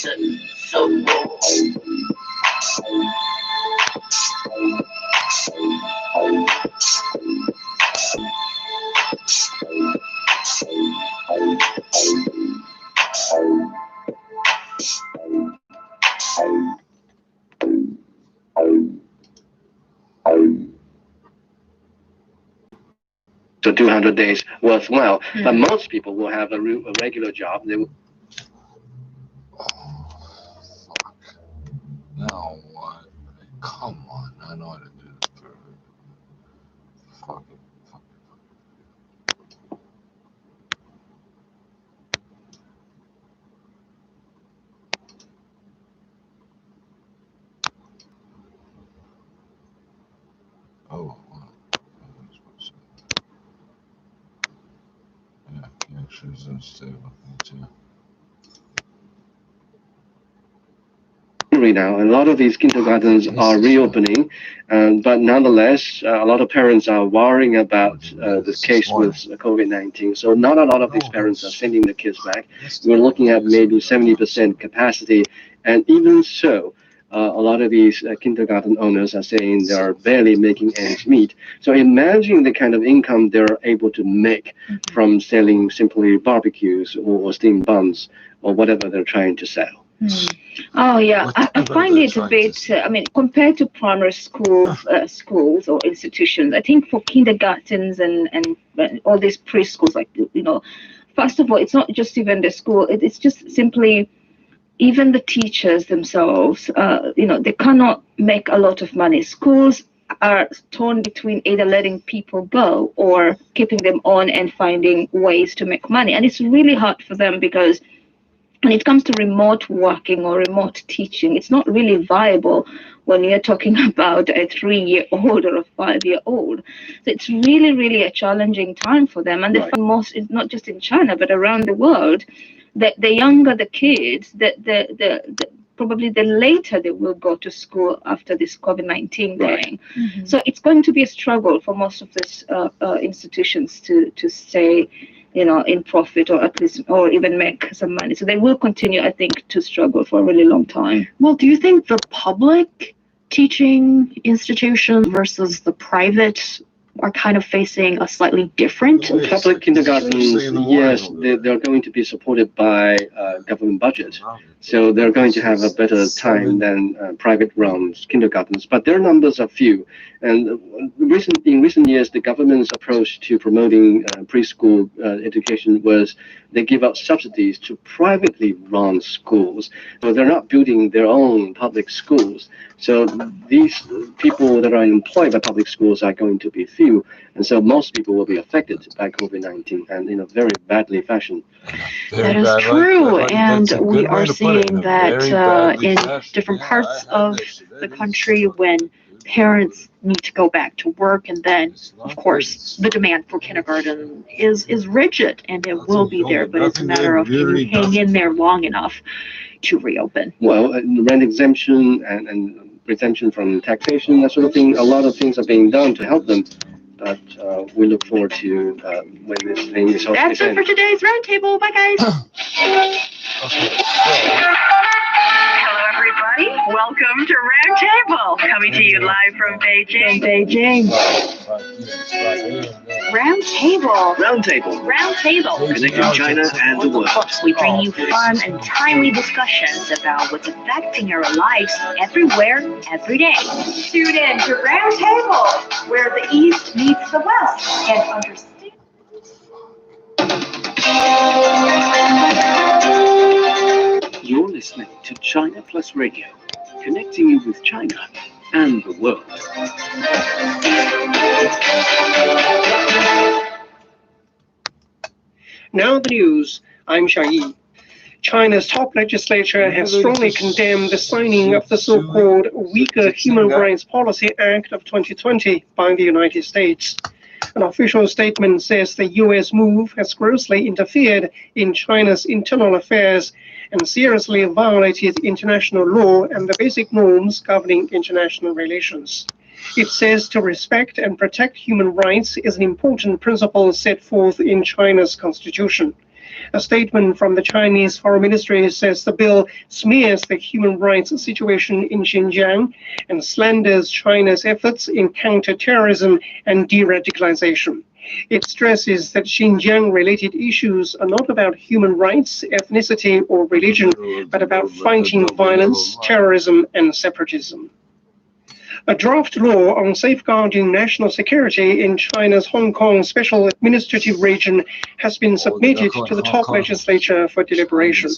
So 200 days worthwhile, but most people will have a regular job. They will. Now what? Come on, I know how to do this perfect. Fuck it. Oh, wow. Yeah, she's unstable. Too. Now, a lot of these kindergartens are reopening, but nonetheless, a lot of parents are worrying about this case with COVID-19. So not a lot of these parents are sending the kids back. We're looking at maybe 70% capacity, and even so, a lot of these kindergarten owners are saying they are barely making ends meet. So imagine the kind of income they're able to make from selling simply barbecues or steamed buns or whatever they're trying to sell. Oh yeah, I find it a bit. I mean, compared to primary schools or institutions, I think for kindergartens and all these preschools, like first of all, it's not just even the school. It's just simply even the teachers themselves. They cannot make a lot of money. Schools are torn between either letting people go or keeping them on and finding ways to make money, and it's really hard for them because when it comes to remote working or remote teaching, it's not really viable when you're talking about a 3-year-old or a 5-year-old. So it's really, really a challenging time for them. And they find most, it's not just in China, but around the world, that the younger the kids, probably the later they will go to school after this COVID-19 thing. So it's going to be a struggle for most of these institutions to stay in profit or at least, or even make some money. So they will continue, I think, to struggle for a really long time. Well, do you think the public teaching institutions versus the private are kind of facing a slightly different? Public kindergartens, yes, they're going to be supported by government budget. So they're going to have a better time than private-run kindergartens. But their numbers are few. And in recent years, the government's approach to promoting preschool education was they give out subsidies to privately run schools. So they're not building their own public schools. So these people that are employed by public schools are going to be few. And so most people will be affected by COVID-19 and in a very badly fashion. That is true. And we are seeing that in different parts of the country when parents need to go back to work, and then of course the demand for kindergarten is rigid and it will be there, but it's a matter of can you hang in there long enough to reopen. Well, rent exemption and exemption from taxation, that sort of thing, a lot of things are being done to help them, but we look forward to when this thing is hopefully That's it for today's roundtable. Bye guys. Hello, everybody. Welcome to Roundtable, coming to you live from Beijing. Roundtable. Connecting China and the world. We bring you fun and timely discussions about what's affecting our lives everywhere, every day. Tune in to Roundtable, where the East meets the West and understand. You're listening to China Plus Radio, connecting you with China and the world. Now the news. I'm Xiaoyi. China's top legislature has strongly condemned the signing of the so-called Uyghur Human Rights Policy Act of 2020 by the United States. An official statement says the U.S. move has grossly interfered in China's internal affairs and seriously violated international law and the basic norms governing international relations. It says to respect and protect human rights is an important principle set forth in China's constitution. A statement from the Chinese Foreign Ministry says the bill smears the human rights situation in Xinjiang and slanders China's efforts in counter-terrorism and de-radicalization. It stresses that Xinjiang-related issues are not about human rights, ethnicity, or religion, but about fighting violence, terrorism, and separatism. A draft law on safeguarding national security in China's Hong Kong Special Administrative Region has been submitted to the top legislature for deliberation.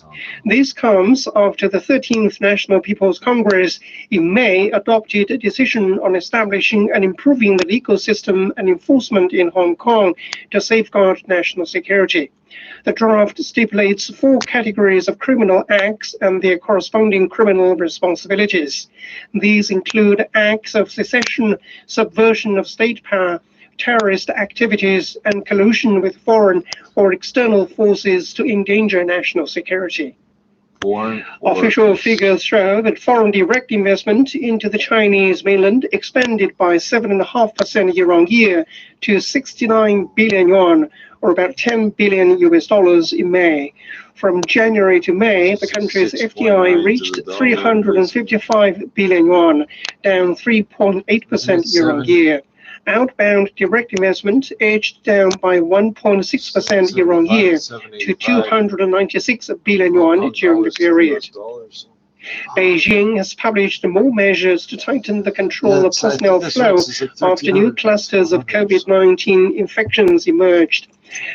This comes after the 13th National People's Congress in May adopted a decision on establishing and improving the legal system and enforcement in Hong Kong to safeguard national security. The draft stipulates 4 categories of criminal acts and their corresponding criminal responsibilities. These include acts of secession, subversion of state power, terrorist activities, and collusion with foreign or external forces to endanger national security. Official figures show that foreign direct investment into the Chinese mainland expanded by 7.5% year-on-year to 69 billion yuan, or about $10 billion in May. From January to May, the country's FDI reached 355 billion yuan, down 3.8% year-on-year. Outbound direct investment edged down by 1.6% year-on-year to 296 billion yuan during the period. Beijing has published more measures to tighten the control of personnel flow after new clusters of COVID-19 infections emerged.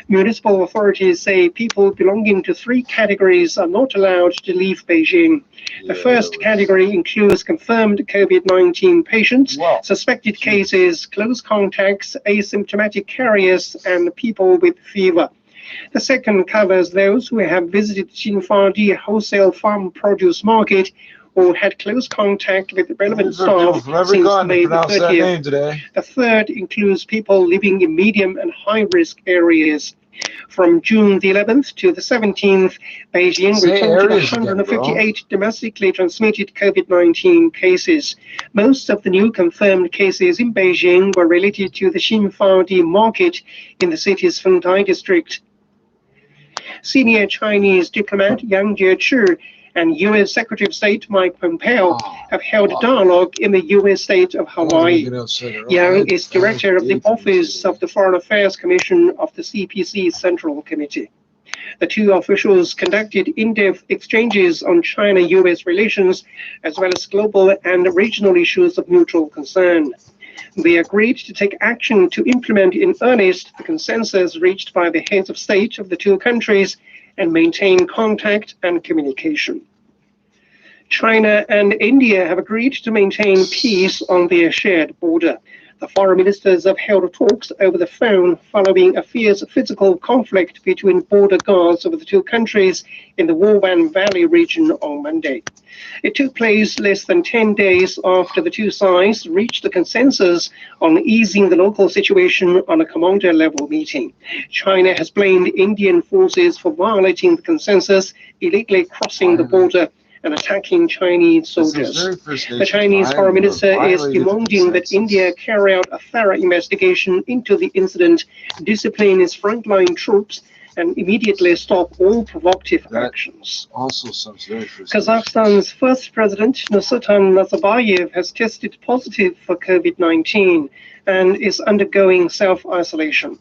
Municipal authorities say people belonging to 3 categories are not allowed to leave Beijing. The first category includes confirmed COVID-19 patients, suspected cases, close contacts, asymptomatic carriers, and people with fever. The second covers those who have visited Xinfadi wholesale farm produce market or had close contact with relevant staff since May the 30th. The third includes people living in medium and high-risk areas. From June the 11th to the 17th, Beijing reported 158 domestically transmitted COVID-19 cases. Most of the new confirmed cases in Beijing were related to the Xinfadi market in the city's Fengdai district. Senior Chinese diplomat Yang Jiechi and U.S. Secretary of State Mike Pompeo have held dialogue in the U.S. state of Hawaii. Yang is director of the Office of the Foreign Affairs Commission of the CPC Central Committee. The 2 officials conducted in-depth exchanges on China-U.S. relations, as well as global and regional issues of mutual concern. They agreed to take action to implement in earnest the consensus reached by the heads of state of the 2 countries and maintain contact and communication. China and India have agreed to maintain peace on their shared border. The foreign ministers have held talks over the phone following a fierce physical conflict between border guards of the 2 countries in the Wuhan Valley region on Monday. It took place less than 10 days after the 2 sides reached a consensus on easing the local situation on a commander-level meeting. China has blamed Indian forces for violating the consensus, illegally crossing the border and attacking Chinese soldiers. The Chinese foreign minister is demanding that India carry out a thorough investigation into the incident, discipline its frontline troops, and immediately stop all provocative actions. Kazakhstan's first president, Nursultan Nazarbayev, has tested positive for COVID-19 and is undergoing self-isolation.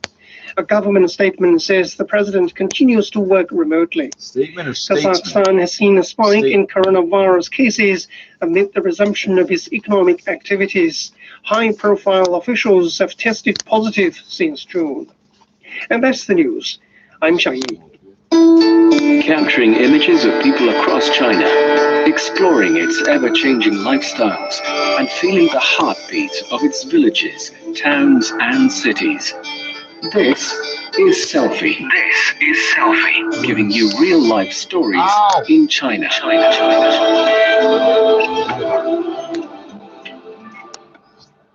A government statement says the president continues to work remotely. Kazakhstan has seen a spike in coronavirus cases amid the resumption of its economic activities. High-profile officials have tested positive since June. And that's the news. I'm Xiaoyi. Capturing images of people across China, exploring its ever-changing lifestyles, and feeling the heartbeat of its villages, towns, and cities. This is Selfie. This is Selfie, giving you real-life stories in China.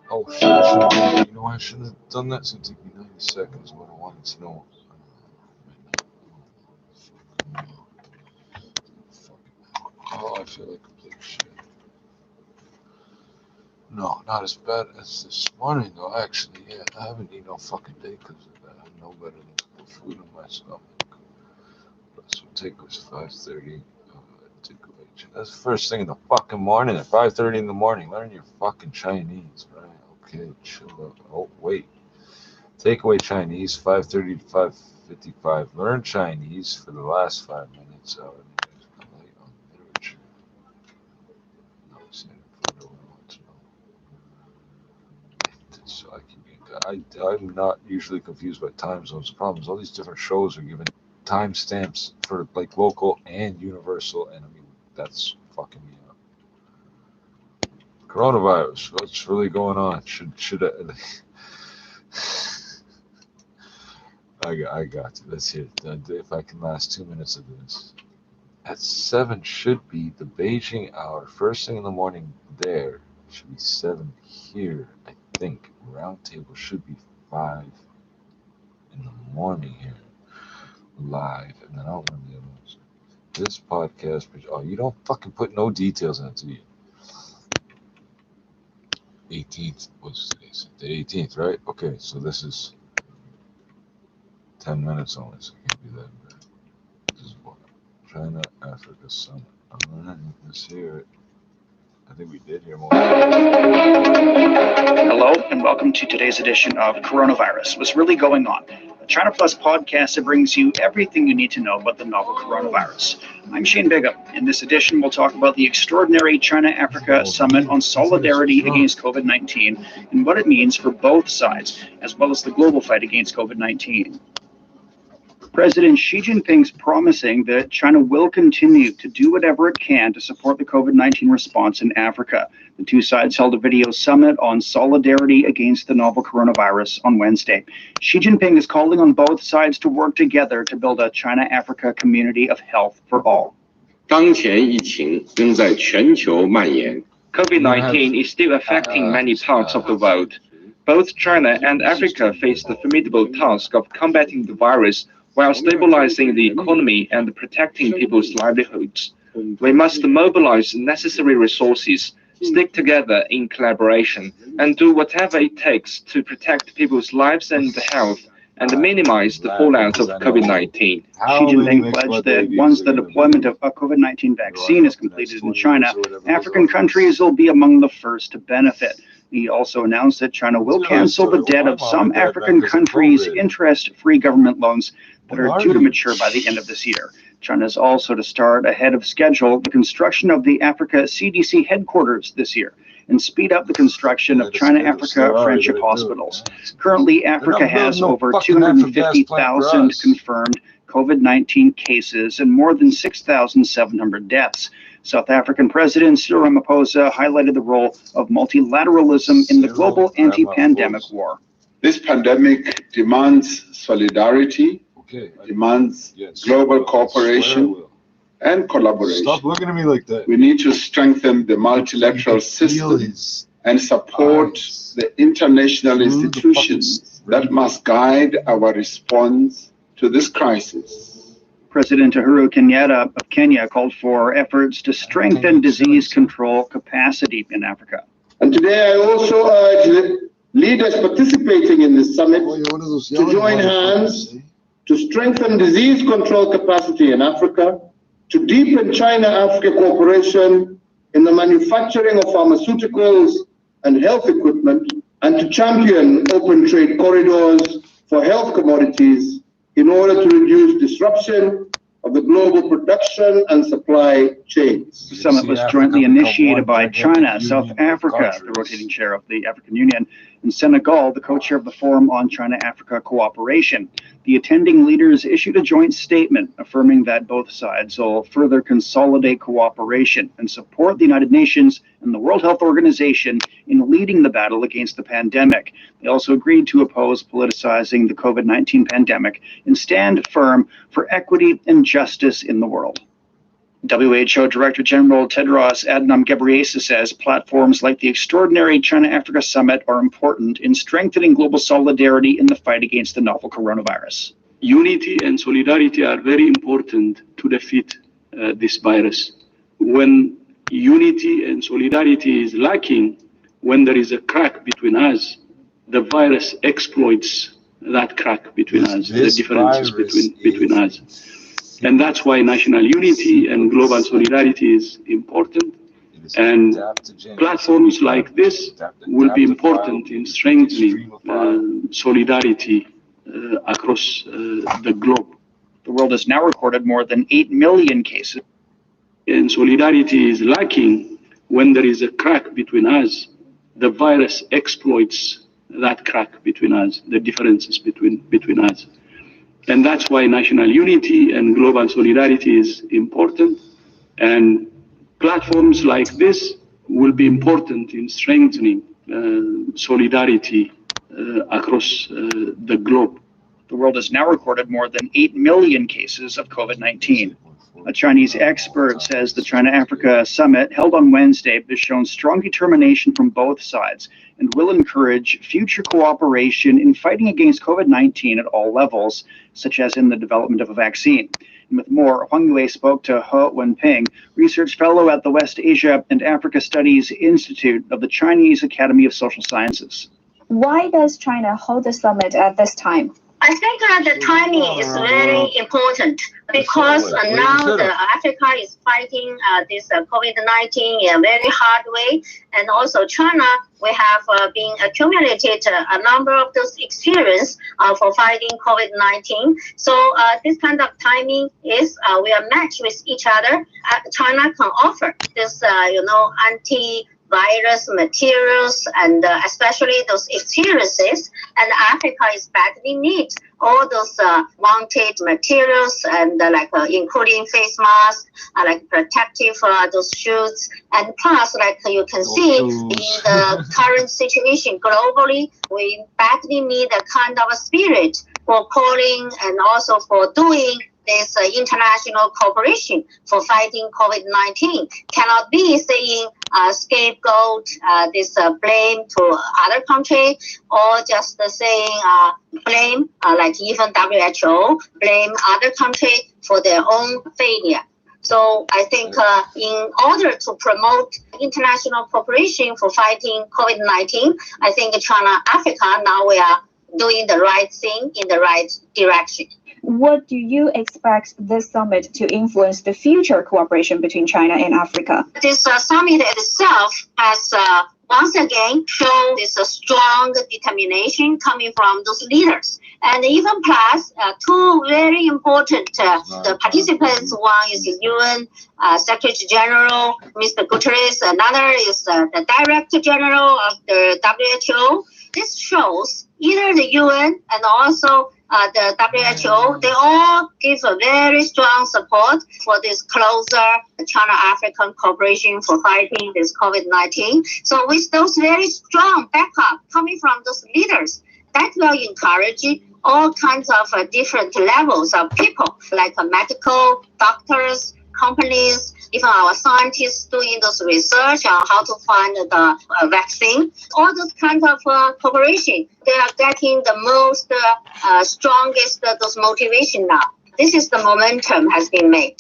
Oh shit, you know I shouldn't have done that, so it took me 90 seconds what I wanted to know. Oh, I feel like complete shit. No, not as bad as this morning though, actually. Yeah, I haven't eaten all fucking day because I have no better than food in my stomach. Takeaways 5:30. Takeaway. That's the first thing in the fucking morning at 5:30 in the morning. Learn your fucking Chinese, right? Okay, chill out. Oh wait. Takeaway Chinese 5:30 to 5:55. Learn Chinese for the last 5 minutes. Light on literature. No, so I'm not usually confused by time zones. Problems. All these different shows are given timestamps for like local and universal, and I mean that's fucking me up. Coronavirus. What's really going on? Should I got you. Let's hear it. If I can last 2 minutes of this. At 7 should be the Beijing hour. First thing in the morning there should be 7 here. I think roundtable should be 5 in the morning here, live, and then I'll run the other ones. This podcast. Oh, you don't fucking put no details in it, do you? 18th. What's today's? The 18th, right? Okay, so this is 10 minutes only, so it can't be that bad. This is what? China Africa Summit. Alright, let's hear it. I think we did hear more. Hello, and welcome to today's edition of Coronavirus. What's really going on? The China Plus podcast that brings you everything you need to know about the novel coronavirus. I'm Shane Bigham. In this edition, we'll talk about the extraordinary China-Africa Summit on solidarity against COVID-19 and what it means for both sides, as well as the global fight against COVID-19. President Xi Jinping's promising that China will continue to do whatever it can to support the COVID-19 response in Africa. The two sides held a video summit on solidarity against the novel coronavirus on Wednesday. Xi Jinping is calling on both sides to work together to build a China-Africa community of health for all. COVID-19 is still affecting many parts of the world. Both China and Africa face the formidable task of combating the virus while stabilizing the economy and protecting people's livelihoods. We must mobilize necessary resources, stick together in collaboration, and do whatever it takes to protect people's lives and health and minimize the fallout of COVID-19. Xi Jinping pledged that once the deployment of a COVID-19 vaccine is completed in China, African countries will be among the first to benefit. He also announced that China will cancel the debt of some African countries' interest-free government loans that are due to mature by the end of this year. China is also to start ahead of schedule the construction of the Africa CDC headquarters this year and speed up the construction of China-Africa friendship hospitals. Currently, Africa has over 250,000 confirmed COVID-19 cases and more than 6,700 deaths. South African President Cyril Ramaphosa highlighted the role of multilateralism in the global anti-pandemic war. This pandemic demands solidarity, demands global cooperation and collaboration. Stop looking at me like that. We need to strengthen the multilateral system and support the international institutions that must guide our response to this crisis. President Uhuru Kenyatta of Kenya called for efforts to strengthen disease control capacity in Africa. And today I also urge the leaders participating in this summit to join hands to strengthen disease control capacity in Africa, to deepen China-Africa cooperation in the manufacturing of pharmaceuticals and health equipment, and to champion open trade corridors for health commodities in order to reduce disruption of the global production and supply chains. The summit was jointly initiated by China, South Africa, the rotating chair of the African Union, and Senegal, the co-chair of the Forum on China-Africa Cooperation. The attending leaders issued a joint statement affirming that both sides will further consolidate cooperation and support the United Nations and the World Health Organization in leading the battle against the pandemic. They also agreed to oppose politicizing the COVID-19 pandemic and stand firm for equity and justice in the world. WHO Director General Tedros Adhanom Ghebreyesus says platforms like the extraordinary China-Africa Summit are important in strengthening global solidarity in the fight against the novel coronavirus. Unity and solidarity are very important to defeat this virus. When unity and solidarity is lacking, when there is a crack between us, the virus exploits that crack between us, the differences between us. And that's why national unity and global solidarity is important. And platforms like this will be important in strengthening solidarity across the globe. The world has now recorded more than 8 million cases. And solidarity is lacking when there is a crack between us. The virus exploits that crack between us, the differences between us. And that's why national unity and global solidarity is important. And platforms like this will be important in strengthening solidarity across the globe. The world has now recorded more than 8 million cases of COVID-19. A Chinese expert says the China-Africa summit held on Wednesday has shown strong determination from both sides and will encourage future cooperation in fighting against COVID-19 at all levels, such as in the development of a vaccine. And with more, Huang Yue spoke to He Wenping, research fellow at the West Asia and Africa Studies Institute of the Chinese Academy of Social Sciences. Why does China hold the summit at this time? I think the timing is very important because now Africa is fighting this COVID-19 in a very hard way, and also China, we have been accumulated a number of those experience for fighting COVID-19. So this kind of timing is we are matched with each other. China can offer this, anti-virus materials and especially those experiences, and Africa is badly need all those wanted materials and including face masks, like protective those shoes, and plus you can see in the current situation globally, we badly need a kind of a spirit for calling and also for doing this international cooperation for fighting COVID-19. Cannot be saying scapegoat this blame to other country, or just saying blame like even WHO blame other country for their own failure. So I think in order to promote international cooperation for fighting COVID-19, I think China, Africa, now we are doing the right thing in the right direction. What do you expect this summit to influence the future cooperation between China and Africa? This summit itself has once again shown this strong determination coming from those leaders. And even plus, two very important the participants. One is the UN Secretary General, Mr. Guterres. Another is the Director General of the WHO. This shows either the UN and also the WHO, they all give a very strong support for this closer China-African cooperation for fighting this COVID-19. So with those very strong backup coming from those leaders, that will encourage all kinds of different levels of people, like medical, doctors, companies, even our scientists doing those research on how to find the vaccine. All those kinds of cooperation, they are getting the most strongest those motivation now. This is the momentum has been made.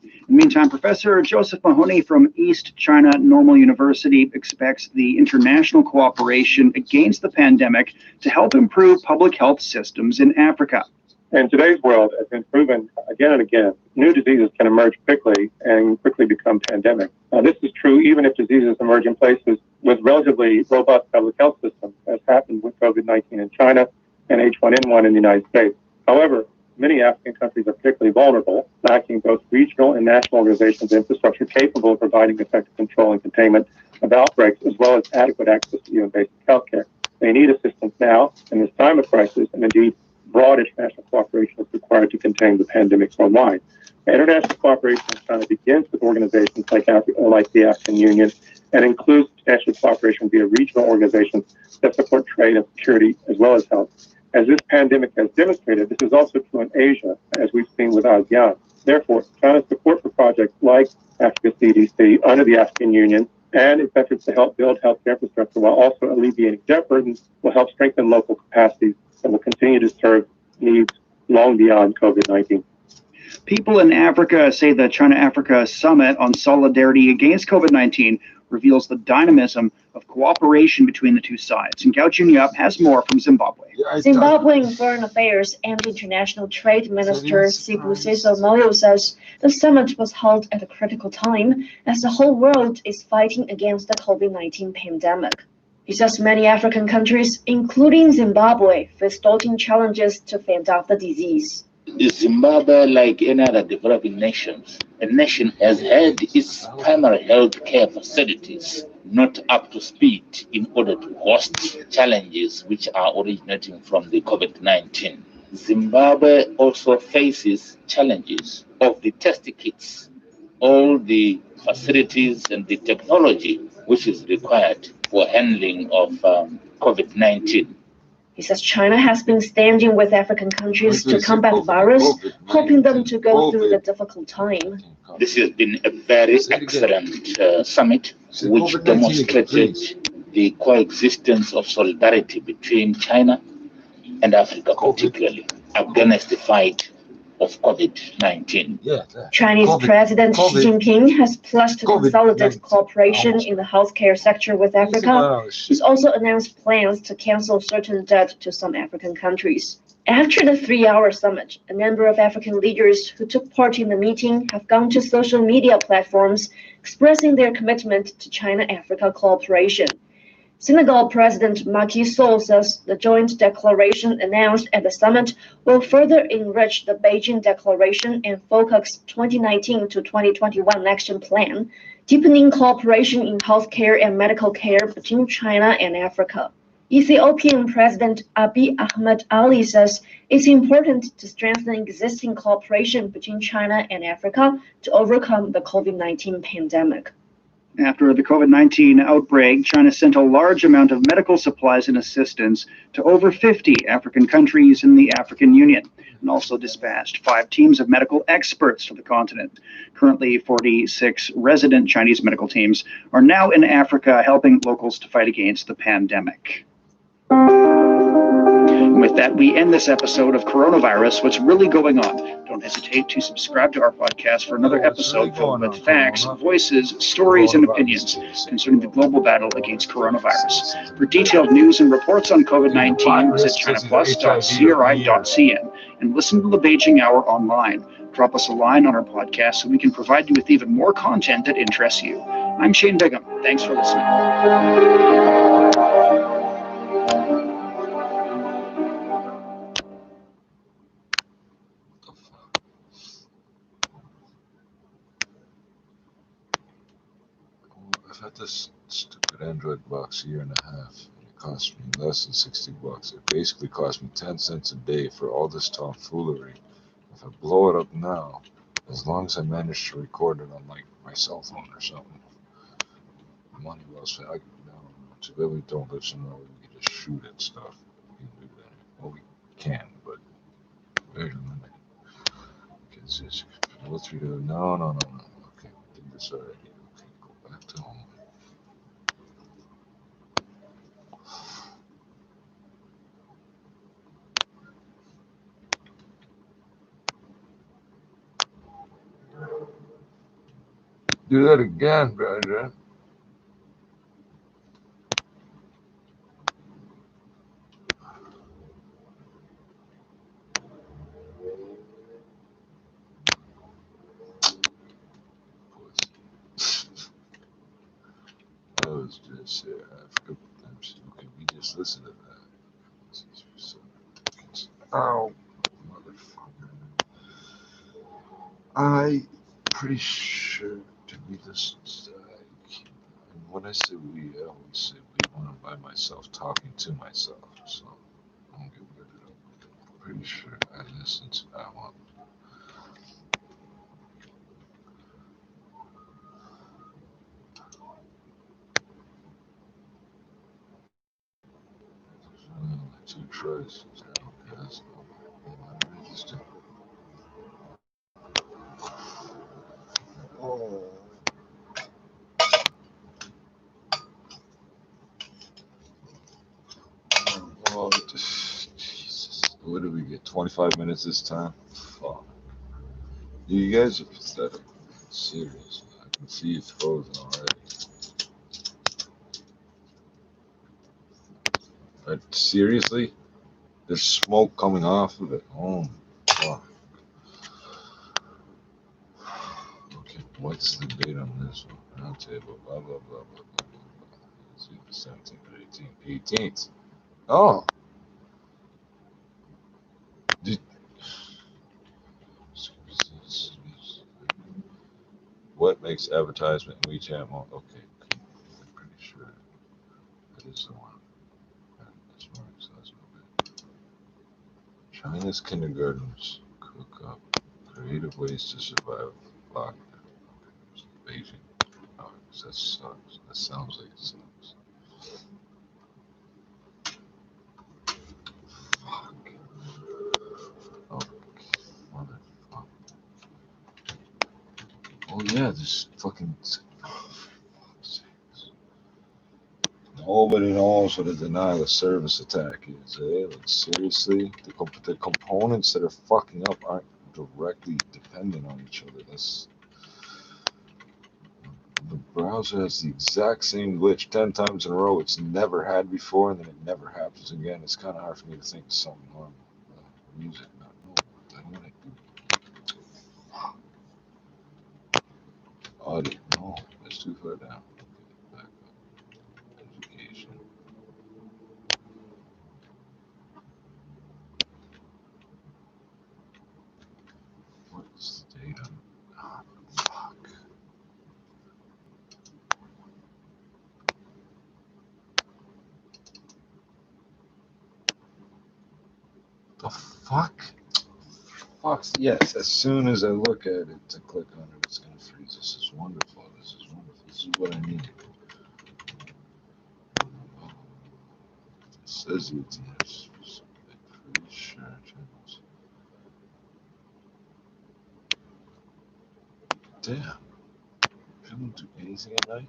In the meantime, Professor Joseph Mahoney from East China Normal University expects the international cooperation against the pandemic to help improve public health systems in Africa. In today's world, as been proven again and again, new diseases can emerge quickly and quickly become pandemic. This is true even if diseases emerge in places with relatively robust public health systems, as happened with COVID-19 in China and H1N1 in the United States. However, many African countries are particularly vulnerable, lacking both regional and national organizations and infrastructure capable of providing effective control and containment of outbreaks, as well as adequate access to even basic health care. They need assistance now in this time of crisis, and indeed, broad international cooperation is required to contain the pandemic worldwide. International cooperation in China begins with organizations like the African Union and includes international cooperation via regional organizations that support trade and security as well as health. As this pandemic has demonstrated, this is also true in Asia, as we've seen with ASEAN. Therefore, China's support for projects like Africa CDC under the African Union and its efforts to help build healthcare infrastructure while also alleviating debt burdens will help strengthen local capacities and will continue to serve needs long beyond COVID-19. People in Africa say the China-Africa Summit on Solidarity Against COVID-19 reveals the dynamism of cooperation between the two sides. And Gao Junyup has more from Zimbabwe. Zimbabwean Foreign Affairs and International Trade Minister Sibusiso Moyo says the summit was held at a critical time as the whole world is fighting against the COVID-19 pandemic. He says many African countries, including Zimbabwe, face daunting challenges to fend off the disease. Zimbabwe, like any other developing nations, a nation has had its primary health care facilities not up to speed in order to host challenges which are originating from the COVID-19. Zimbabwe also faces challenges of the test kits, all the facilities and the technology which is required for handling of COVID-19. He says China has been standing with African countries to combat the virus, helping them to go through the difficult time. This has been a very excellent summit, which demonstrated the coexistence of solidarity between China and Africa, particularly against the fight of COVID-19. Chinese President Xi Jinping has pledged to consolidate cooperation in the healthcare sector with Africa. He's also announced plans to cancel certain debt to some African countries. After the 3-hour summit, a number of African leaders who took part in the meeting have gone to social media platforms expressing their commitment to China-Africa cooperation. Senegal President Macky Sall says the joint declaration announced at the summit will further enrich the Beijing Declaration and focus 2019 to 2021 action plan, deepening cooperation in healthcare and medical care between China and Africa. Ethiopian President Abiy Ahmed Ali says it's important to strengthen existing cooperation between China and Africa to overcome the COVID-19 pandemic. After the COVID-19 outbreak, China sent a large amount of medical supplies and assistance to over 50 African countries in the African Union, and also dispatched 5 teams of medical experts to the continent. Currently, 46 resident Chinese medical teams are now in Africa helping locals to fight against the pandemic. And with that, we end this episode of Coronavirus, What's Really Going On. Don't hesitate to subscribe to our podcast for another episode filled with facts, voices, stories, and opinions concerning the global battle against coronavirus. For detailed news and reports on COVID-19, visit chinaplus.cri.cn and listen to the Beijing Hour online. Drop us a line on our podcast so we can provide you with even more content that interests you. I'm Shane Bigham. Thanks for listening. I've had this stupid Android box a year and a half, and it cost me less than $60. It basically cost me 10 cents a day for all this tomfoolery. If I blow it up now, as long as I manage to record it on like my cell phone or something, money well spent. Too bad we don't live somewhere where we can just shoot at stuff. We can do that. Well, we can, but very limited. Okay, just go through the no. Okay, I did this already. Okay, go back to home. Do that again, brother. I was just Africa. Okay, we just listened to that. Oh, motherfucker. I'm pretty sure to be this. When I say we, I always say we when I'm by myself talking to myself. So don't get weirded up. I'm pretty sure I listened to that one. Two choices. Okay, that's register. Oh. Oh, Jesus. What did we get? 25 minutes this time? Fuck. You guys are pathetic. Serious. I can see it's frozen already. But seriously? There's smoke coming off of it. Oh, fuck. Okay, what's the date on this one? Round table, blah, blah, blah, blah, blah, blah. Let's see, the 17th or 18th. 18th. Oh. What makes advertisement in WeChat more? Okay, I'm pretty sure that is the one. That's more accessible. China's kindergartens cook up creative ways to survive lockdown. Okay, Beijing. Oh, that sucks. That sounds like it sucks. Fuck. Okay, motherfucker. Oh yeah, this fucking. Nobody knows what a denial of service attack is, eh? Like, seriously? The components that are fucking up aren't directly dependent on each other. The browser has the exact same glitch 10 times in a row it's never had before, and then it never happens again. It's kind of hard for me to think of something normal. Music, not normal. I don't want to do. Audio, no, that's too far down. Okay, back up. Education. What's the date on? Oh, fuck. The fuck? Fuck, yes, as soon as I look at it to click on it, it's gonna freeze. This is wonderful. This is wonderful. This is what I need. It says UTS. Pretty sure channels. Damn. Shouldn't do anything at night.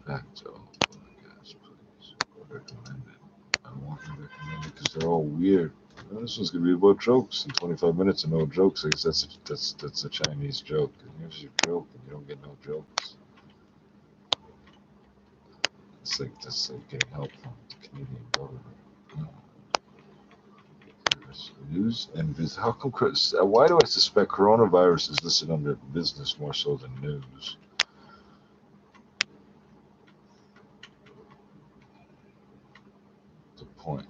Back to all podcasts, please. Recommended. I want to recommend it because they're all weird. Well, this one's gonna be about jokes in 25 minutes and no jokes. I guess that's a Chinese joke. And here's your joke, and you don't get no jokes. That's like getting help from the Canadian government. News and business. How come? Why do I suspect coronavirus is listed under business more so than news? The point.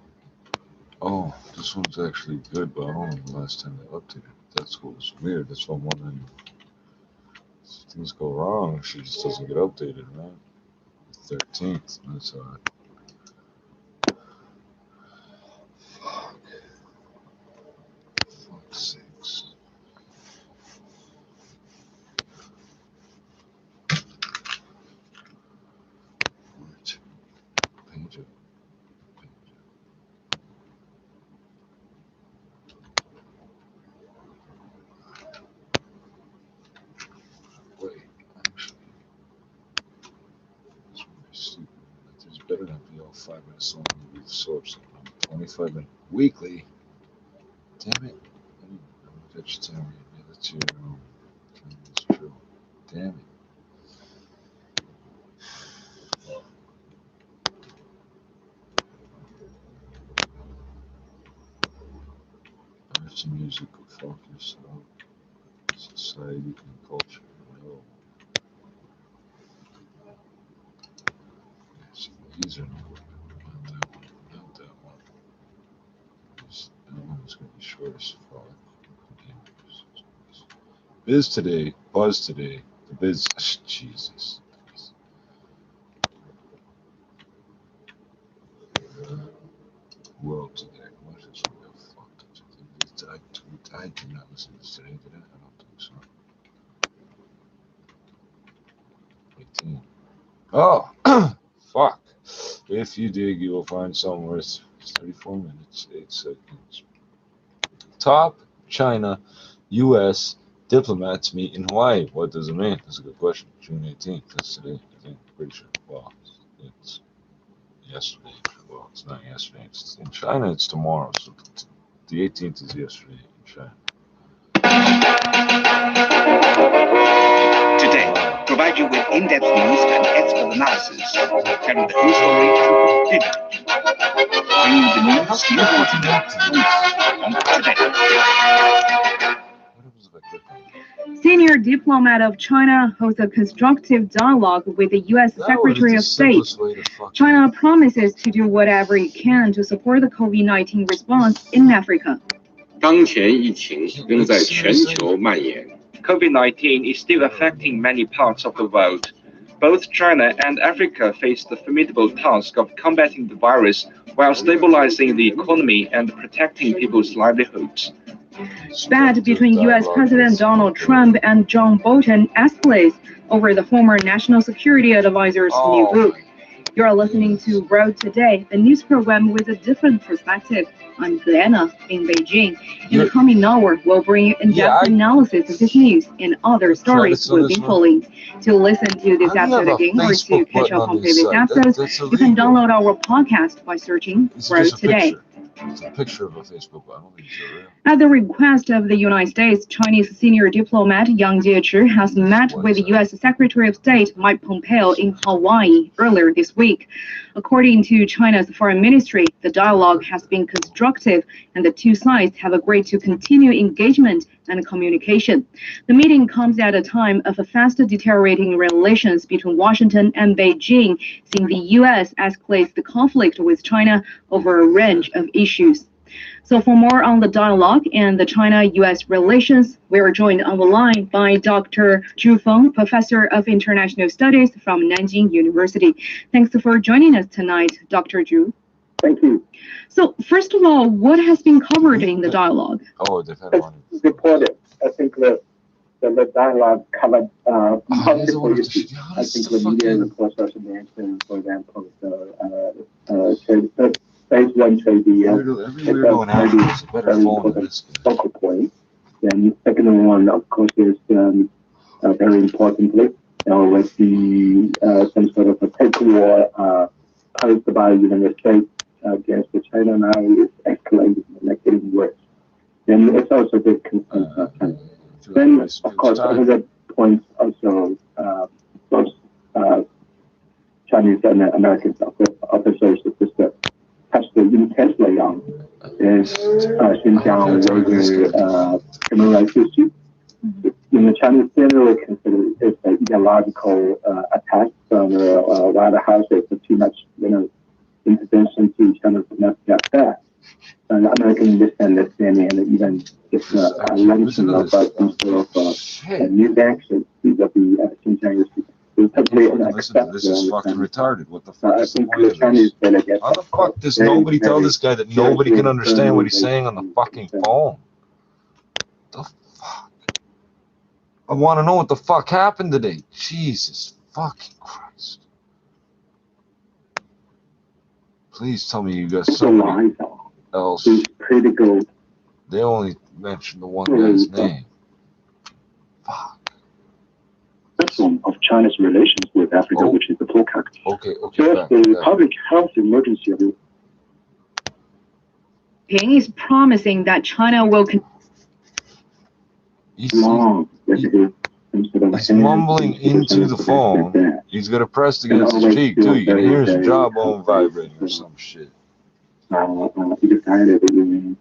Oh, this one's actually good, but I don't know the last time they updated it. That's what was weird. That's what I'm wondering. If things go wrong, she just doesn't get updated, right? 13th. That's odd. Fuck. Fuck's sakes. Page it. Wait, actually, this one is stupid. There's better not be all 5 minutes long to be the source. 25 minute weekly. Damn it. I'm a vegetarian. Yeah, that's your Chinese drill. Damn it. Arts and music will focus on society and culture. No. Yes, these are not that one. Not that one. That one's going to be short as fuck. Biz today, Buzz today, the Biz, Jesus. World today. What is real fucked? I did not listen to this today, did I? I don't think so. 18. Oh, fuck. If you dig, you will find somewhere. It's 34 minutes, 8 seconds. Top China, U.S. diplomats meet in Hawaii. What does it mean? That's a good question. June 18th. That's today, I think. Pretty sure. Well, it's yesterday. well, it's not yesterday. It's, in China, it's tomorrow. So the 18th is yesterday in China. Today, provide you with in-depth news and expert analysis, telling the whole story and dinner. Bring you the news you want to know on Today. Senior diplomat of China hosts a constructive dialogue with the U.S. Secretary of State. China promises to do whatever it can to support the COVID-19 response in Africa. COVID-19 is still affecting many parts of the world. Both China and Africa face the formidable task of combating the virus while stabilizing the economy and protecting people's livelihoods. Spat between U.S. President Donald Trump and John Bolton escalates over the former National Security Advisor's new book. You are listening to Road Today, the news program with a different perspective. I'm Glenna in Beijing. In the coming hour, we'll bring you in-depth analysis of this news and other stories we've been following. To listen to this episode again or to catch up on previous episodes, you can download our podcast by searching Road Today. It's a picture of a Facebook, but I don't think it's real. At the request of the United States, Chinese senior diplomat Yang Jiechi has met with U.S. Secretary of State Mike Pompeo in Hawaii earlier this week. According to China's foreign ministry, the dialogue has been constructive and the two sides have agreed to continue engagement and communication. The meeting comes at a time of fast deteriorating relations between Washington and Beijing, seeing the U.S. escalate the conflict with China over a range of issues. So for more on the dialogue and the China-U.S. relations, we are joined on the line by Dr. Zhu Feng, Professor of International Studies from Nanjing University. Thanks for joining us tonight, Dr. Zhu. Thank you. So first of all, what has been covered in the dialogue? It's reported. I think the dialogue covered multiple issues. I think the media reports also mentioned, for example, the phase one trade deal is a very important focal point. Then the second one, of course, is very importantly, with the some sort of a trade war posed by the United States against China now is escalating and getting worse. And it's also a big concern for China. Then, of course, other points also both Chinese and American officers just touched intensely on is Xinjiang waiver human rights issue. The Chinese generally consider it an ideological attack from the White House. It's too much, intervention to China's domestic affairs. And American misunderstanding and even just a mention of some sort of new actions vis-a-vis Xinjiang issue. This is fucking retarded. What the fuck is the point of this? How the fuck does nobody tell this guy that nobody can understand what he's saying on the fucking phone? The fuck? I want to know what the fuck happened today. Jesus fucking Christ. Please tell me you got something else. Pretty good. They only mentioned the one guy's name. Fuck. Of China's relations with Africa, which is the POCAC. Okay. First, the public health emergency. Ping is promising that China will. He's mumbling into the phone. He's got it pressed against his cheek too. You can hear his jawbone vibrating or some shit. He decided in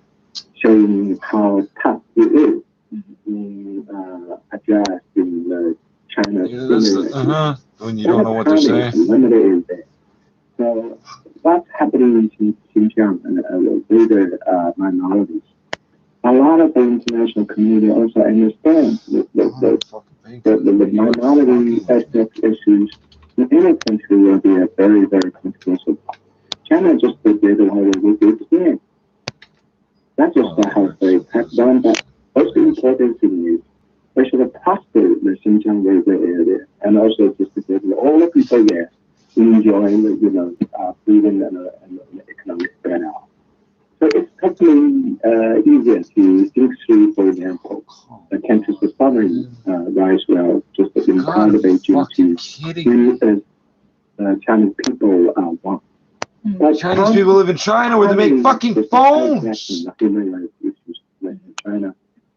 showing how tough it is in adjusting the China's when you don't know what they're saying. So what's happening in Xinjiang and greater minorities? A lot of the international community also understands the minority ethnic issues in any country will be a very, very controversial. China just did what we did here. That's just how they crack down. But most important thing is we should prosper the Xinjiang River area and also just to get all the people there enjoying freedom and economic spread out. So it's totally easier to think through, for example, the country's sovereign rights well, just in part of Beijing to do as Chinese people want. Chinese people live in China where they make fucking phones.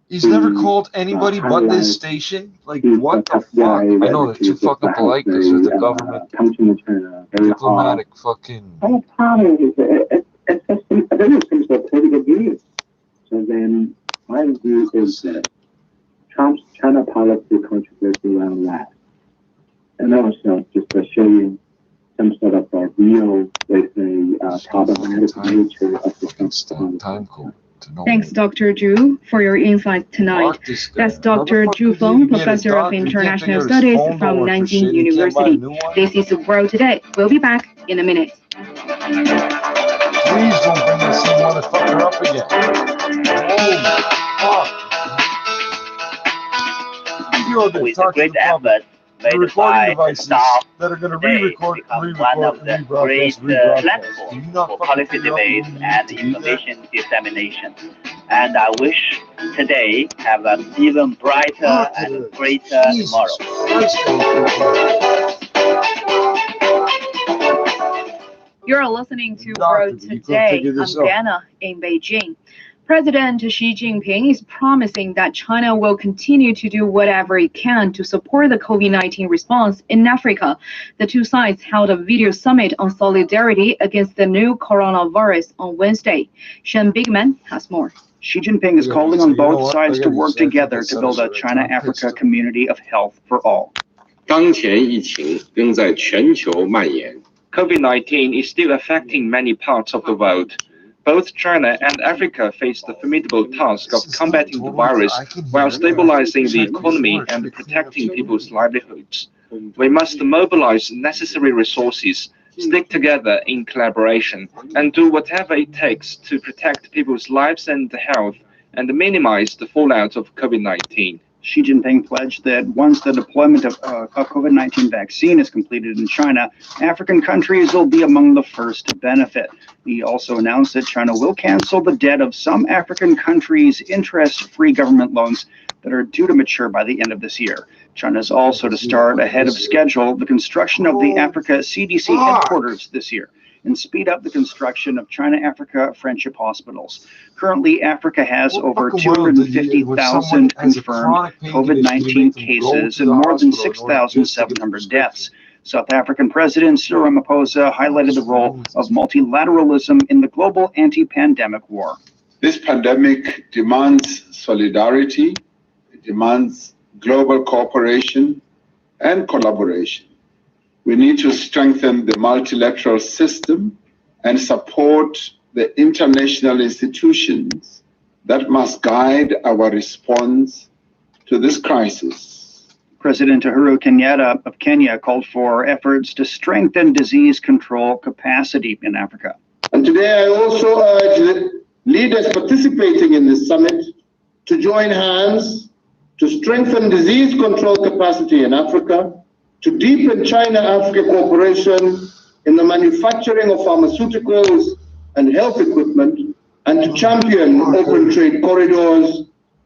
He's never called anybody but this station. Like, what the fuck? I know they're too fucking polite because they're the government. Diplomatic fucking. So then, my view is that Trump's China policy contributes around that. And also just showing some sort of real, let's say, problematic nature of the time code. Thanks, Dr. Zhu, for your insights tonight. That's Dr. Zhu Feng, Professor of International Studies from Nanjing University. This is World Today. We'll be back in a minute. Please don't bring this same motherfucker up again. With a great effort made by the staff, that are going to re-record, one of the great platforms for policy debate and information dissemination. And I wish today have an even brighter and greater tomorrow. You're listening to World Today. I'm Diana in Beijing. President Xi Jinping is promising that China will continue to do whatever it can to support the COVID-19 response in Africa. The two sides held a video summit on solidarity against the new coronavirus on Wednesday. Shen Bigman has more. Xi Jinping is calling on both sides to work together to build a China-Africa community of health for all. COVID-19 is still affecting many parts of the world. Both China and Africa face the formidable task of combating the virus while stabilizing the economy and protecting people's livelihoods. We must mobilize necessary resources, stick together in collaboration, and do whatever it takes to protect people's lives and health and minimize the fallout of COVID-19. Xi Jinping pledged that once the deployment of a COVID-19 vaccine is completed in China, African countries will be among the first to benefit. He also announced that China will cancel the debt of some African countries' interest-free government loans that are due to mature by the end of this year. China is also to start ahead of schedule the construction of the Africa CDC headquarters this year and speed up the construction of China-Africa friendship hospitals. Currently, Africa has over 250,000 confirmed COVID-19 cases and more than 6,700 deaths. South African President Cyril Ramaphosa highlighted the role of multilateralism in the global anti-pandemic war. This pandemic demands solidarity, it demands global cooperation and collaboration. We need to strengthen the multilateral system and support the international institutions that must guide our response to this crisis. President Uhuru Kenyatta of Kenya called for efforts to strengthen disease control capacity in Africa. And today I also urge the leaders participating in this summit to join hands to strengthen disease control capacity in Africa, to deepen China-Africa cooperation in the manufacturing of pharmaceuticals and health equipment, and to champion open trade corridors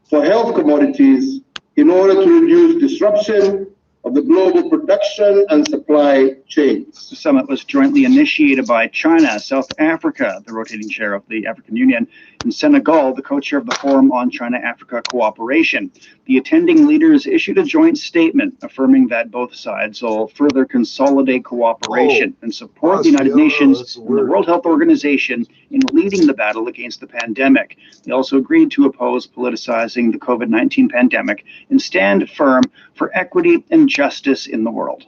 for health commodities in order to reduce disruption of the global production and supply chains. The summit was jointly initiated by China, South Africa, the rotating chair of the African Union, and Senegal, the co-chair of the Forum on China-Africa Cooperation. The attending leaders issued a joint statement affirming that both sides will further consolidate cooperation and support the United Nations and the World Health Organization in leading the battle against the pandemic. They also agreed to oppose politicizing the COVID-19 pandemic and stand firm for equity and justice in the world.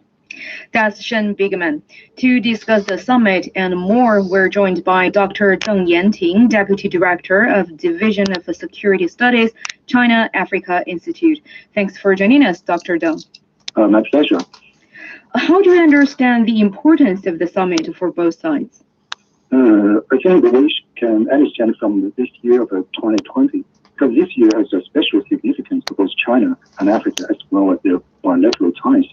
That's Shen Bigman. To discuss the summit and more, we're joined by Dr. Zheng Yanting, Deputy Director of Division of Security Studies, China-Africa Institute. Thanks for joining us, Dr. Deng. My pleasure. How do you understand the importance of the summit for both sides? I think we can understand from this year of 2020, because this year has a special significance for both China and Africa, as well as their bilateral ties.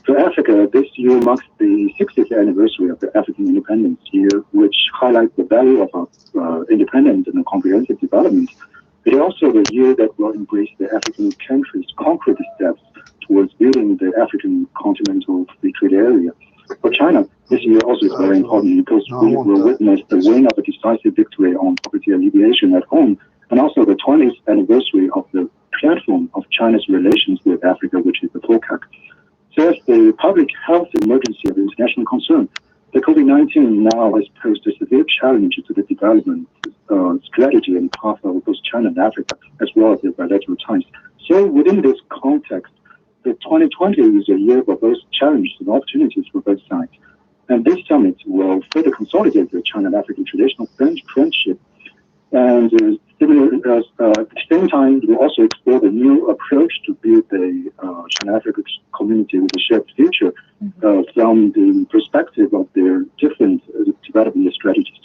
For Africa, this year marks the 60th anniversary of the African Independence Year, which highlights the value of independent and comprehensive development. It is also the year that will embrace the African countries' concrete steps towards building the African continental free trade area. For China, this year also is very important because we will witness the win of a decisive victory on poverty alleviation at home, and also the 20th anniversary of the platform of China's relations with Africa, which is the FOCAC. So as the public health emergency of international concern, the COVID-19 now has posed a severe challenge to the development strategy and path of both China and Africa, as well as the bilateral ties. So within this context, the 2020 is a year of both challenges and opportunities for both sides. And this summit will further consolidate the China and African traditional friendship. And at the same time, we'll also explore the new approach to build the China-Africa community with a shared future from the perspective of their different development strategies.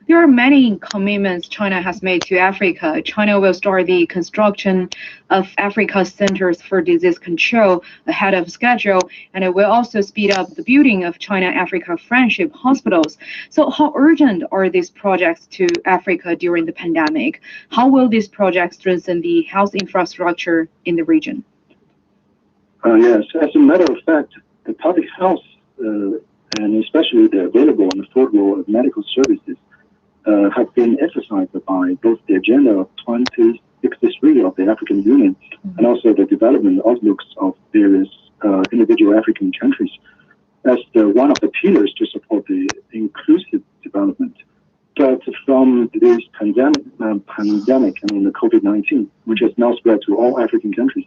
There are many commitments China has made to Africa. China will start the construction of Africa's Centers for Disease Control ahead of schedule, and it will also speed up the building of China-Africa Friendship Hospitals. So how urgent are these projects to Africa during the pandemic? How will these projects strengthen the health infrastructure in the region? Yes, as a matter of fact, the public health, and especially the available and affordable medical services, have been emphasized by both the Agenda of 2063 of the African Union and also the development outlooks of various individual African countries as one of the pillars to support the inclusive development. But from this pandemic, the COVID-19, which has now spread to all African countries,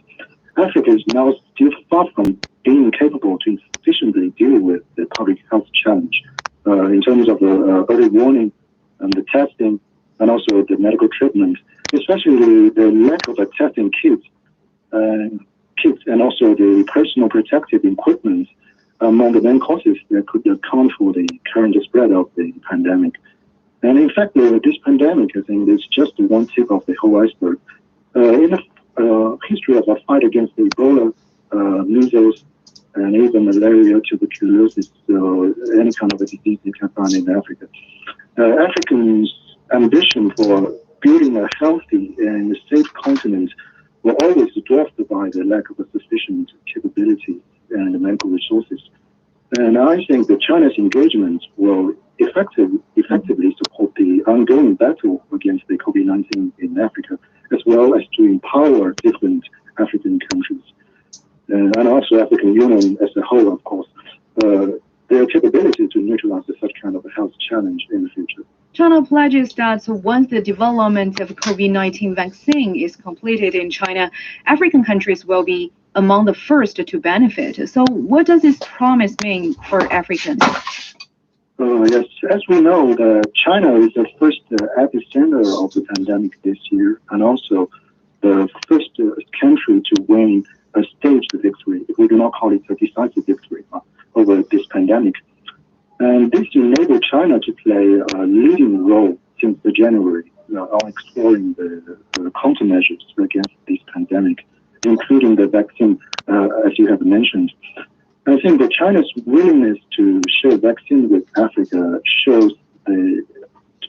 Africa is now still far from being capable to efficiently deal with the public health challenge in terms of the early warning and the testing, and also the medical treatment, especially the lack of testing kits, and also the personal protective equipment among the main causes that could account for the current spread of the pandemic. And in fact, this pandemic, I think, is just one tip of the whole iceberg. In the history of a fight against Ebola, measles, and even malaria, tuberculosis, any kind of a disease you can find in Africa. Africans' ambition for building a healthy and safe continent were always dwarfed by the lack of sufficient capability and medical resources. And I think that China's engagement will effectively support the ongoing battle against the COVID-19 in Africa, as well as to empower different African countries. And also African Union as a whole, of course, their capability to neutralize such kind of a health challenge in the future. China pledges that once the development of COVID-19 vaccine is completed in China, African countries will be among the first to benefit. So what does this promise mean for Africans? Yes, as we know, China is the first epicenter of the pandemic this year, and also the first country to win a staged victory, if we do not call it a decisive victory, over this pandemic. And this enabled China to play a leading role since January on exploring the countermeasures against this pandemic, including the vaccine, as you have mentioned. I think that China's willingness to share vaccine with Africa shows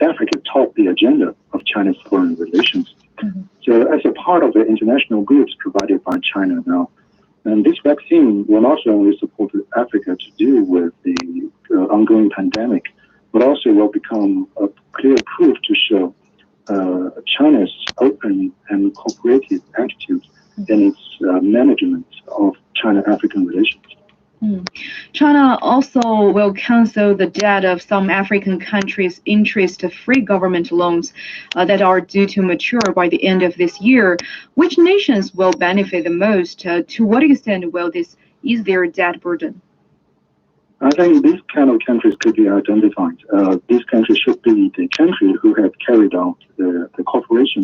Africa topped the agenda of China's foreign relations. So as a part of the international goods provided by China now, and this vaccine will not only support Africa to deal with the ongoing pandemic, but also will become a clear proof to show China's open and cooperative attitude in its management of China-African relations. China also will cancel the debt of some African countries' interest-free government loans that are due to mature by the end of this year. Which nations will benefit the most? To what extent will this ease their debt burden? I think these kind of countries could be identified. These countries should be the countries who have carried out the cooperation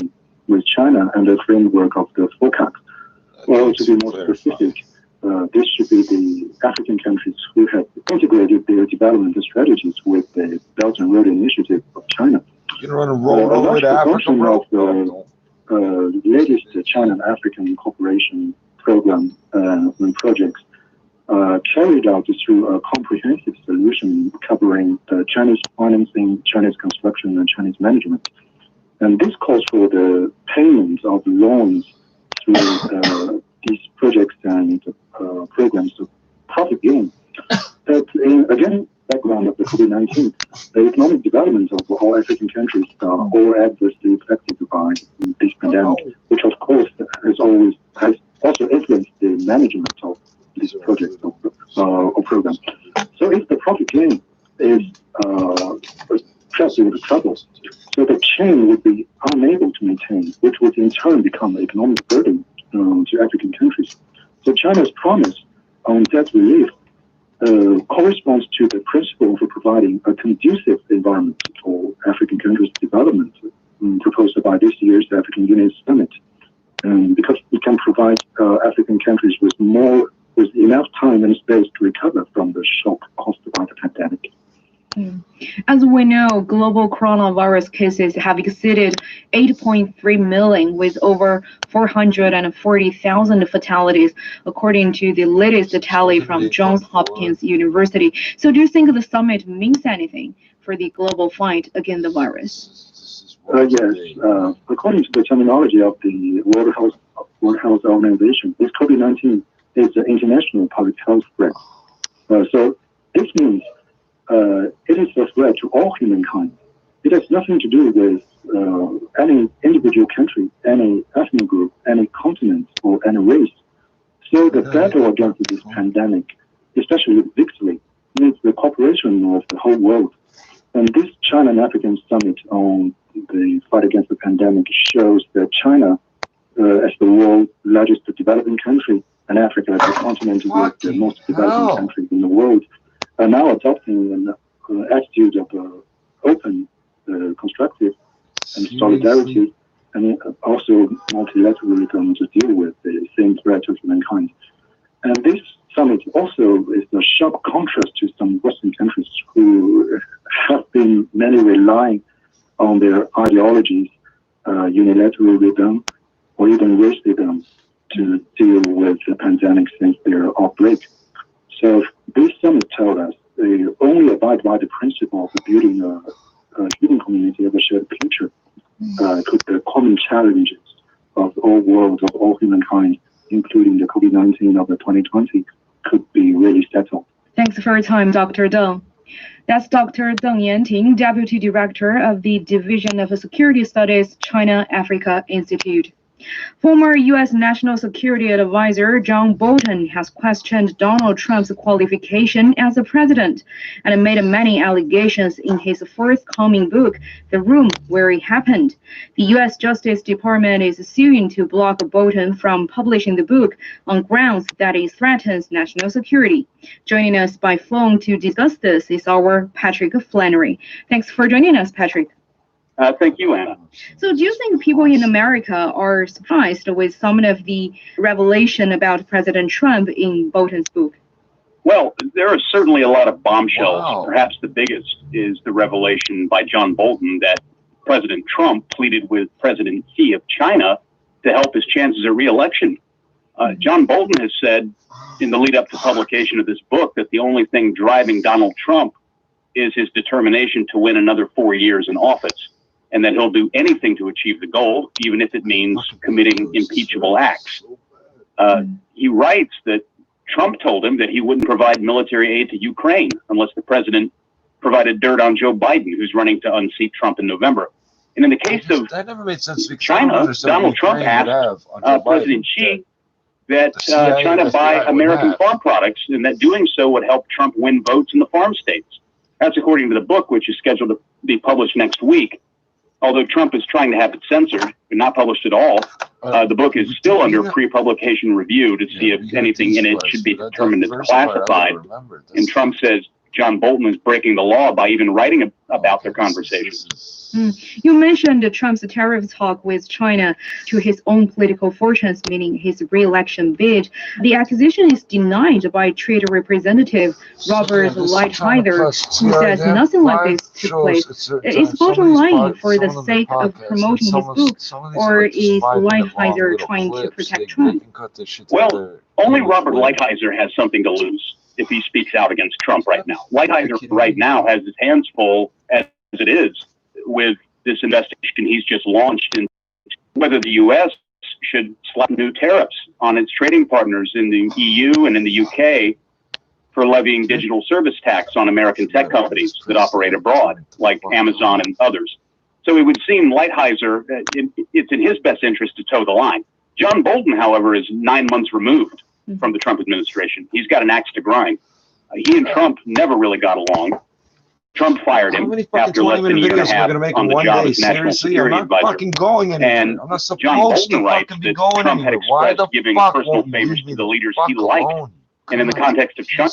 with China and the framework of the FOCAC. Or to be more specific, this should be the African countries who have integrated their development strategies with the Belt and Road Initiative of China. You can run a roll over to Africa, bro. The latest China-African cooperation program and projects carried out through a comprehensive solution covering Chinese financing, Chinese construction, and Chinese management. And this calls for the payment of loans through these projects and programs to profit gain. But again, back round of the COVID-19, the economic development of all African countries are all adversely affected by this pandemic, which of course has also influenced the management of this project or program. So if the profit gain is trapped into trouble, so the chain would be unable to maintain, which would in turn become an economic burden to African countries. So China's promise on debt relief corresponds to the principle for providing a conducive environment for African countries' development proposed by this year's African Union Summit, because it can provide African countries with enough time and space to recover from the shock caused by the pandemic. As we know, global coronavirus cases have exceeded 8.3 million, with over 440,000 fatalities, according to the latest tally from Johns Hopkins University. So do you think the summit means anything for the global fight against the virus? Yes. According to the terminology of the World Health Organization, this COVID-19 is an international public health threat. So this means it is a threat to all humankind. It has nothing to do with any individual country, any ethnic group, any continent, or any race. So the battle against this pandemic, especially with victory, needs the cooperation of the whole world. And this China and African Summit on the fight against the pandemic shows that China, as the world's largest developing country, and Africa as the continent with the most developing country in the world, are now adopting an attitude of open, constructive, and solidarity, and also multilateralism to deal with the same threat of mankind. And this summit also is a sharp contrast to some Western countries who have been mainly relying on their ideologies, unilateralism, or even racism to deal with the pandemic since their outbreak. So this summit tells us they only abide by the principle of building a human community of a shared future. Could the common challenges of all worlds, of all humankind, including the COVID-19 of the 2020, could be really settled. Thanks for your time, Dr. Deng. That's Dr. Deng Yanting, Deputy Director of the Division of Security Studies, China-Africa Institute. Former U.S. National Security Advisor John Bolton has questioned Donald Trump's qualification as a president and made many allegations in his forthcoming book, The Room Where It Happened. The U.S. Justice Department is suing to block Bolton from publishing the book on grounds that it threatens national security. Joining us by phone to discuss this is our Patrick Flannery. Thanks for joining us, Patrick. Thank you, Anna. So do you think people in America are surprised with some of the revelation about President Trump in Bolton's book? Well, there are certainly a lot of bombshells. Wow. Perhaps the biggest is the revelation by John Bolton that President Trump pleaded with President Xi of China to help his chances of re-election. John Bolton has said in the lead up to publication of this book that the only thing driving Donald Trump is his determination to win another 4 years in office, and that he'll do anything to achieve the goal, even if it means committing impeachable acts. He writes that Trump told him that he wouldn't provide military aid to Ukraine unless the president provided dirt on Joe Biden, who's running to unseat Trump in November. And in the case of China, Donald Trump asked President Xi that China buy American farm products, and that doing so would help Trump win votes in the farm states. That's according to the book, which is scheduled to be published next week. Although Trump is trying to have it censored and not published at all, the book is still under pre-publication review to see if anything in it should be determined as classified. And Trump says John Bolton is breaking the law by even writing about their conversations. You mentioned Trump's tariff talk with China to his own political fortunes, meaning his re-election bid. The accusation is denied by Trade Representative Robert Lighthizer, who says nothing like this took place. Is Bolton lying for the sake of promoting his book, or is Lighthizer trying to protect Trump? Well, only Robert Lighthizer has something to lose if he speaks out against Trump right now. Lighthizer right now has his hands full, as it is, with this investigation he's just launched into whether the U.S. should slap new tariffs on its trading partners in the EU and in the UK for levying digital service tax on American tech companies that operate abroad, like Amazon and others. So it would seem Lighthizer, it's in his best interest to toe the line. John Bolton, however, is 9 months removed from the Trump administration. He's got an axe to grind. He and Trump never really got along. Trump fired him after less than a year and a half on the job as National Security Advisor. And John Bolton writes that Trump had expressed giving personal favors to the leaders he liked. And in the context of China,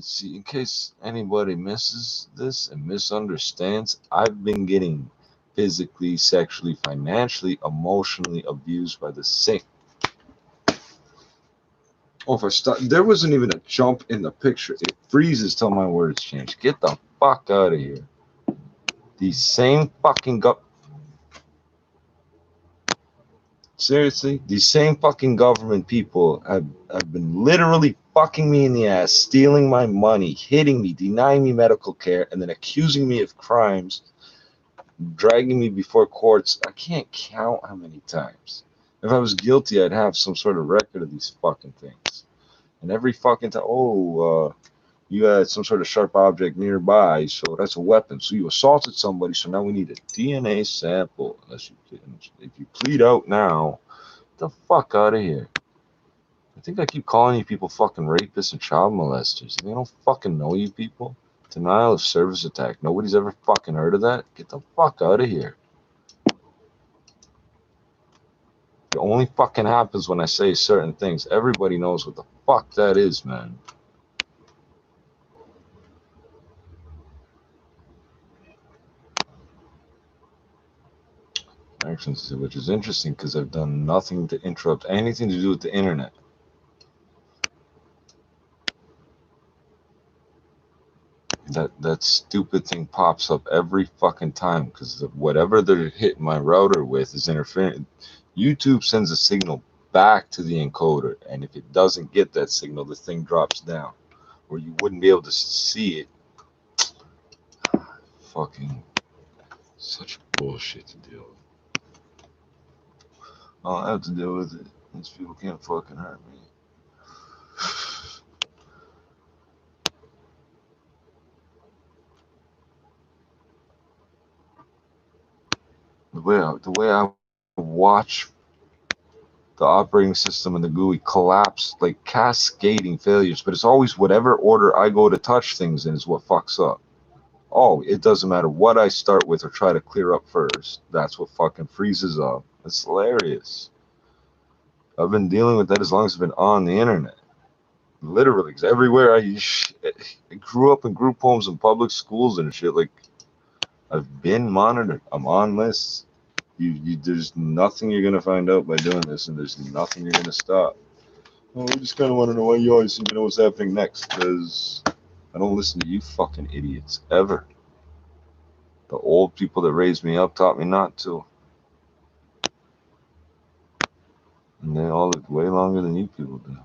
see, in case anybody misses this and misunderstands, I've been getting physically, sexually, financially, emotionally abused by the same. Oh, if I stop, there wasn't even a jump in the picture. It freezes till my words change. Get the fuck out of here. These same fucking seriously, these same fucking government people have been literally fucking me in the ass, stealing my money, hitting me, denying me medical care, and then accusing me of crimes, dragging me before courts. I can't count how many times. If I was guilty, I'd have some sort of record of these fucking things. And every fucking time, you had some sort of sharp object nearby, so that's a weapon. So you assaulted somebody, so now we need a DNA sample. If you plead out now, get the fuck out of here. I think I keep calling you people fucking rapists and child molesters. They don't fucking know you people. Denial of service attack. Nobody's ever fucking heard of that. Get the fuck out of here. It only fucking happens when I say certain things. Everybody knows what the fuck that is, man. Actions, which is interesting because I've done nothing to interrupt anything to do with the internet. That stupid thing pops up every fucking time because whatever they're hitting my router with is interfering. YouTube sends a signal back to the encoder, and if it doesn't get that signal, the thing drops down, or you wouldn't be able to see it. Fucking such bullshit to deal with. I'll have to deal with it. These people can't fucking hurt me. The way I watch the operating system and the GUI collapse, like cascading failures, but it's always whatever order I go to touch things in is what fucks up. Oh, it doesn't matter what I start with or try to clear up first. That's what fucking freezes up. It's hilarious. I've been dealing with that as long as I've been on the internet. Literally, because everywhere I grew up in group homes and public schools and shit. Like, I've been monitored. I'm on lists. There's nothing you're gonna find out by doing this, and there's nothing you're gonna stop. Well, we just kind of want to know why you always seem to know what's happening next, because I don't listen to you fucking idiots ever. The old people that raised me up taught me not to, and they all live way longer than you people do.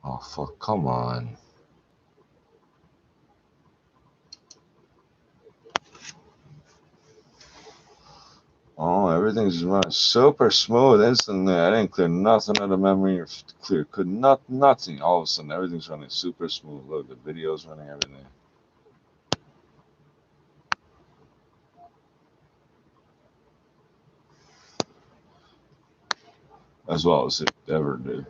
Oh fuck! Come on. Oh, everything's just running super smooth instantly. I didn't clear nothing out of memory or could nothing. All of a sudden, everything's running super smooth. Look, the video's running, everything. As well as it ever did.